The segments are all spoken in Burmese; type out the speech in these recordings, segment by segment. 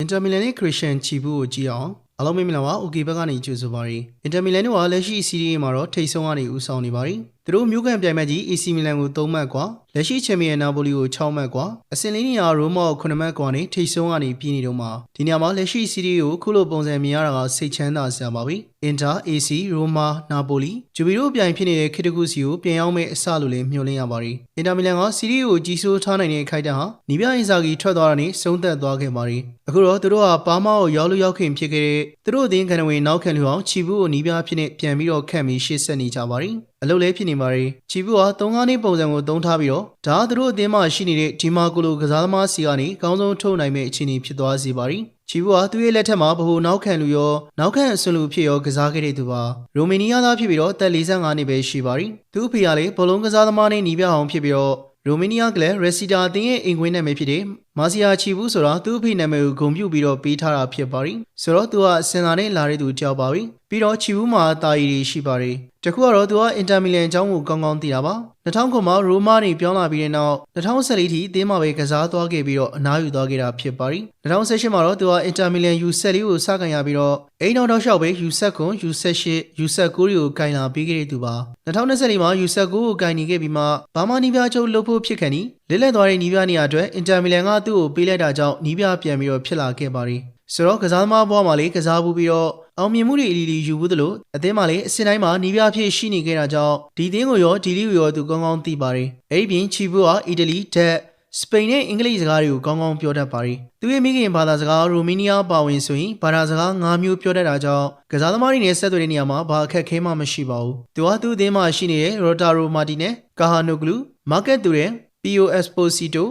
Inter Milan နဲ့ Christian ချီဘူးကိုကြည့်အောင်အားလုံးမင်္ဂလာပါ OK ဘက်ကနေကြိုဆိုပါရစေ Inter Milan တို့ကလက်ရှိ Serie A မှာတော့ထိပ်ဆုံးကနေဦးဆောင်နေပါပြီသူတို့မျိုးကန်ပြိုင်မှတ်ကြီး AC Milan ကို3မှတ်ကွာလက်ရှိချန်ပီယံ Napoli ကို6မှတ်ကွာအဆင့်လေးနေရာ Roma ကို9မှတ်ကွာနဲ့ထိပ်ဆုံးကနေပြည်နေတော့မှာဒီနေရာမှာလက်ရှိ Serie A ကိုခုလိုပုံစံမြင်ရတာကစိတ်ချမ်းသာစရာပါပဲ Inter AC Roma Napoli ဂျူဘီတို့ပြိုင်ဖြစ်နေတဲ့ခေတ်တစ်ခုစီကိုပြန်ရောက်မဲ့အစလို့လည်းမျှော်လင့်ရပါတယ် Inter Milan က Serie A ကိုကြီးစိုးထားနိုင်တဲ့ခိုက်တာဟာနီးပြအင်စာဂီထွက်သွားတာနဲ့ဆုံးသက်သွားခဲ့ပါတယ်အခုတော့သူတို့ကပါမာကိုရောက်လို့ရောက်ခင်ဖြစ်ခဲ့တဲ့သူတို့အသင်းကန်ဝင်နောက်ခံလူအောင်ချီဘူးကိုနီးပြဖြစ်နေပြန်ပြီးတော့ခန့်ပြီးရှေ့ဆက်နေကြပါတယ်အလုပ်လေးဖြစ်နေပါတယ်ချီဘူးက3-5နှစ်ပုံစံကိုသုံးထားပြီးတော့ဒါသူတို့အသင်းမှာရှိနေတဲ့ဒီမာကိုလိုကစားသမားစီကနေအကောင်းဆုံးထုတ်နိုင်မဲ့အခြေအနေဖြစ်သွားစေပါတယ်ချီဘူးကသူ့ရဲ့လက်ထက်မှာဗဟိုနောက်ခံလူရောနောက်ခံအစွန်လူဖြစ်ရောကစားခဲ့တဲ့သူပါရိုမေနီးယားသားဖြစ်ပြီးတော့တက်45နှစ်ပဲရှိပါတယ်သူ့အဖေကလည်းဘောလုံးကစားသမားနဲ့နီးပြအောင်ဖြစ်ပြီးတော့ရိုမေနီးယားကလည်းရက်စီတာအသင်းရဲ့အိမ်ခွင်းနာမည်ဖြစ်တဲ့မာစီယာချီဘူးဆိုတာသူ့အဖေနာမည်ကိုဂုဏ်ပြုပြီးတော့ပေးထားတာဖြစ်ပါတယ်ဆိုတော့သူကစင်တာနဲ့လာတဲ့သူကြောက်ပါပြီပြီးတော့ချီဘူးမှာတာရီတွေရှိပါတယ်တခုကတော့သူကအင်တာမီလန်အကြောင်းကိုကောင်းကောင်းသိတာပါ2009မှာရိုမာနေပြောင်းလာပြီးတဲ့နောက်2014ထိအသင်းမှာပဲကစားသွားခဲ့ပြီးတော့အနားယူသွားခဲ့တာဖြစ်ပါတယ်2018မှာတော့သူကအင်တာမီလန် U14 ကိုစကန်ရပြီးတော့အိမ်တော်တော့ရှောက်ပဲ U19 U18 U19 တွေကိုကင်လာပေးခဲ့တဲ့သူပါ2024မှာ U19 ကိုကင်နေခဲ့ပြီးမှဘာမှနီးပြချုပ်လုပ်ဖို့ဖြစ်ခဲ့နီလက်လက်သွားတဲ့နီးပြနေရာအတွက်အင်တာမီလန်ကသူ့ကိုပေးလိုက်တာကြောင့်နီးပြပြန်ပြီးတော့ဖြစ်လာခဲ့ပါတယ်ဆိုတော့ကစားသမားဘွားမှာလေးကစားဘူးပြီးတော့အောင်မြင်မှုတွေအလီလီယူဘူးသလိုအသင်းမှာလည်းအစင်တိုင်းမှာနီးပြဖြစ်ရှိနေခဲ့တာကြောင့်ဒီအသင်းကိုရောဒီလီကိုရောသူကောင်းကောင်းသိပါတယ်အဲ့ဒီပြင်ချီဘူးကအီတလီဒက်စပိန်နဲ့အင်္ဂလိပ်စကားတွေကိုကောင်းကောင်းပြောတတ်ပါတယ်သူရဲ့မိခင်ဘာသာစကားရိုမေးနီးယားပါဝင်ဆိုရင်ဘာသာစကား5မျိုးပြောတတ်တာကြောင့်ကစားသမားတွေနဲ့ဆက်သွယ်တဲ့နေရာမှာဘာအခက်ခဲမှမရှိပါဘူးသူကသူ့အသင်းမှာရှိနေတဲ့ရိုတာရိုမာတီနဲ့ကာဟာနိုဂလူမာကက်တူရဲ့ POS Posito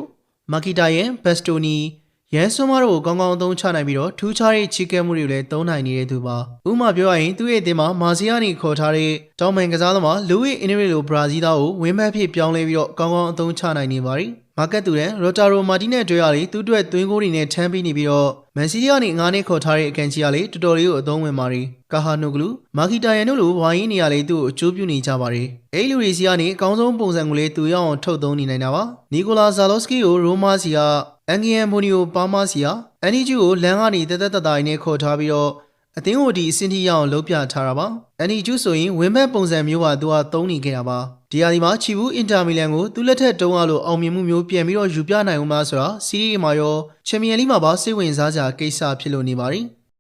မာကီတာရဲ့ဘက်စတိုနီရန်ဆွမ်းမတို့ကိုကောင်းကောင်းအသုံးချနိုင်ပြီးတော့ထူးခြားတဲ့ချီကဲမှုတွေလည်းသုံးနိုင်နေတဲ့သူပါဥပမာပြောရရင်သူ့ရဲ့အသင်းမှာမာစီယာနီခေါ်ထားတဲ့တောင်ပန်ကစားသမားလူဝီအင်နရီလိုဘရာဇီးသားကိုဝင်းဘက်ဖြစ်ပြောင်းလဲပြီးတော့ကောင်းကောင်းအသုံးချနိုင်နေပါတယ်မာကက်တူတဲ့ရိုတာရိုမာတီနဲ့တွေ့ရလေသူ့အတွက်သွင်းကိုးတွေနဲ့ထမ်းပြီးနေပြီးတော့မန်စီးတီးကနေ9နှစ်ခေါ်ထားတဲ့အကန်ချီကလေတော်တော်လေးကိုအသုံးဝင်ပါတယ်ကာဟာနိုဂလူမာကီတာယန်တို့လိုဝိုင်းရင်းနေရလေသူ့ကိုအကျိုးပြုနေကြပါတယ်အဲ့လူတွေစီကနေအကောင်းဆုံးပုံစံကိုလေသူရအောင်ထုတ်သုံးနေနိုင်တာပါနီကိုလာဇာလော့စကီကိုရိုမာစီကအန်ဂီယန်မိုနီယိုပါမာစီကအန်နီဂျူကိုလမ်းကနေတက်တက်တတိုင်းနဲ့ခေါ်ထားပြီးတော့အသင်းကိုဒီအစင်းထိရအောင်လုပ်ပြထားတာပါအန်နီဂျူဆိုရင်ဝင်းဘက်ပုံစံမျိုးပါသူကသုံးနေခဲ့တာပါဒီဟာဒီမှာချီဘူးအင်တာမီလန်ကိုသူ့လက်ထက်တုံးရလို့အောင်မြင်မှုမျိုးပြန်ပြီးတော့ယူပြနိုင်အောင်မလားဆိုတာစီးရီးမှာရောချန်ပီယံလိမှာပါစိတ်ဝင်စားစရာကိစ္စဖြစ်လို့နေပါတယ်